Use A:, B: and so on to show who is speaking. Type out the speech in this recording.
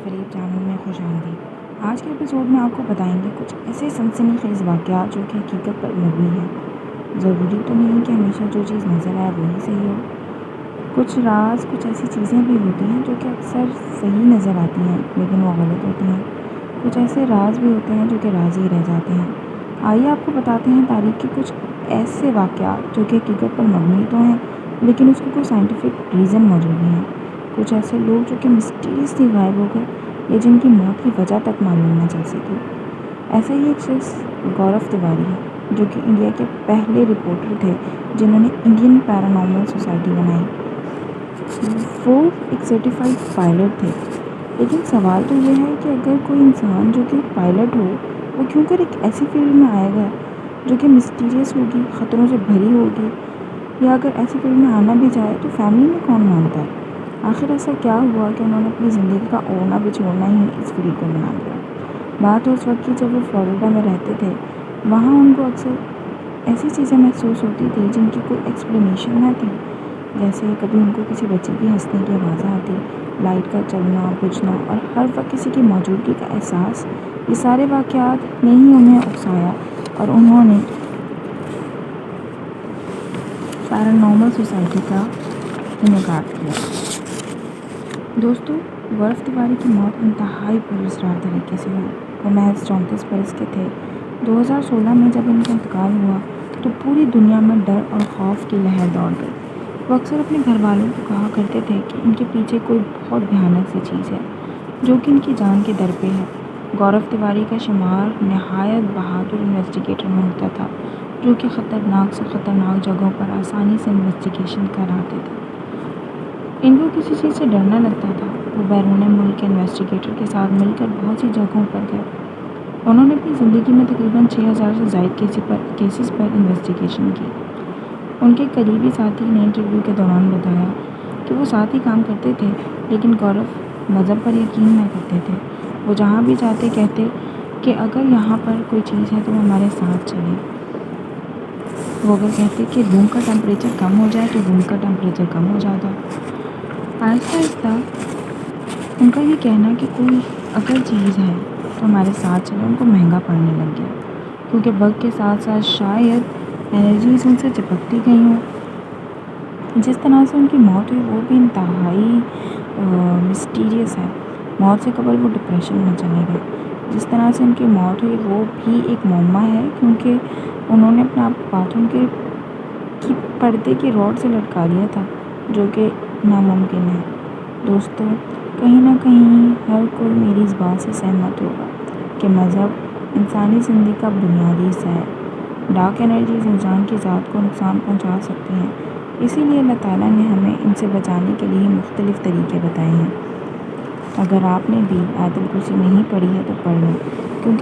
A: فریب چینل میں خوش آمدید۔ آج کے ایپیسوڈ میں آپ کو بتائیں گے کچھ ایسے سنسنی خیز واقعات جو کہ حقیقت پر مبنی ہیں۔ ضروری تو نہیں کہ ہمیشہ جو چیز نظر آئے وہی صحیح ہو۔ کچھ راز، کچھ ایسی چیزیں بھی ہوتی ہیں جو کہ اکثر صحیح نظر آتی ہیں لیکن وہ غلط ہوتی ہیں۔ کچھ ایسے راز بھی ہوتے ہیں جو کہ راز ہی رہ جاتے ہیں۔ آئیے آپ کو بتاتے ہیں تاریخ کے کچھ ایسے واقعات جو کہ حقیقت پر مبنی تو ہیں لیکن اس کو کوئی سائنٹیفک ریزن موجود نہیں ہے۔ کچھ ایسے لوگ جو کہ مسٹیریسلی غائب ہو گئے یا جن کی موت کی وجہ تک معلوم نہ چل سکی۔ ایسا ہی ایک شخص گورو تیواری ہے جو کہ انڈیا کے پہلے رپورٹر تھے جنہوں نے انڈین پیرانارمل سوسائٹی بنائی۔ وہ ایک سرٹیفائڈ پائلٹ تھے، لیکن سوال تو یہ ہے کہ اگر کوئی انسان جو کہ پائلٹ ہو وہ کیوں کر ایک ایسی فیلڈ میں آئے گا جو کہ مسٹیریس ہوگی، خطروں سے بھری ہوگی، یا اگر ایسی فیلڈ میں آنا بھی جائے تو فیملی میں کون مانتا ہے؟ آخر ایسا کیا ہوا کہ انہوں نے اپنی زندگی کا اوڑھنا بچھوڑنا ہی اس فیلڈ کو بنا لیا؟ بات اس وقت کی جب وہ فلوریڈا میں رہتے تھے۔ وہاں ان کو اکثر ایسی چیزیں محسوس ہوتی تھی جن کی کوئی ایکسپلینیشن نہ تھی، جیسے کبھی ان کو کسی بچے کی ہنسنے کی آوازیں آتی، لائٹ کا چلنا بجھنا اور ہر وقت کسی کی موجودگی کا احساس۔ یہ سارے واقعات نے ہی انہیں اکسایا اور انہوں نے پیرانارمل سوسائٹی کا انعقاد کیا۔ دوستو، گورو تیواری کی موت انتہائی پراسرار طریقے سے ہوئی۔ وہ محض 34 برس کے تھے۔ 2016 میں جب ان کا انتقال ہوا تو پوری دنیا میں ڈر اور خوف کی لہر دوڑ گئی۔ وہ اکثر اپنے گھر والوں کو کہا کرتے تھے کہ ان کے پیچھے کوئی بہت بھیانک سی چیز ہے جو کہ ان کی جان کے در پہ ہے۔ گورو تیواری کا شمار نہایت بہادر انویسٹیگیٹر میں ہوتا تھا جو کہ خطرناک سے خطرناک جگہوں پر آسانی سے انویسٹیگیشن کراتے تھے۔ ان کو کسی چیز سے ڈر نہ لگتا تھا۔ وہ بیرون ملک کے انویسٹیگیٹر کے ساتھ مل کر بہت سی جگہوں پر گئے۔ انہوں نے اپنی زندگی میں تقریباً 6000 سے زائد کیسز پر انویسٹیگیشن کی۔ ان کے قریبی ساتھی نے انٹرویو کے دوران بتایا کہ وہ ساتھ ہی کام کرتے تھے لیکن گورو مذہب پر یقین نہ کرتے تھے۔ وہ جہاں بھی جاتے کہتے کہ اگر یہاں پر کوئی چیز ہے تو ہمارے ساتھ چلیں۔ وہ اگر کہتے کہ روم کا ٹمپریچر کم ہو جائے تو روم کا ٹمپریچر کم ہو جاتا۔ آہستہ آہستہ ان کا یہ کہنا کہ کوئی اگر چیز ہے تو ہمارے ساتھ چلیں ان کو مہنگا پڑنے لگ گیا، کیونکہ وقت کے ساتھ ساتھ شاید انرجیز ان سے چپکتی گئی ہوں۔ جس طرح سے ان کی موت ہوئی وہ بھی انتہائی مسٹیریس ہے۔ موت سے قبل وہ ڈپریشن میں چلے گئے۔ جس طرح سے ان کی موت ہوئی وہ بھی ایک معمہ ہے، کیونکہ انہوں نے اپنے آپ باتھ روم کی پردے کی راڈ سے لٹکا لیا تھا، جو کہ ناممکن ہے۔ دوستو، کہیں نہ کہیں ہر کوئی میری اس بات سے سہمت ہوگا کہ مذہب انسانی زندگی کا بنیادی حصہ ہے۔ ڈارک انرجیز انسان کی ذات کو نقصان پہنچا سکتی ہیں، اسی لیے اللہ تعالیٰ نے ہمیں ان سے بچانے کے لیے مختلف طریقے بتائے ہیں۔ اگر آپ نے بھی آیت الکرسی نہیں پڑھی ہے تو پڑھ لیں، کیونکہ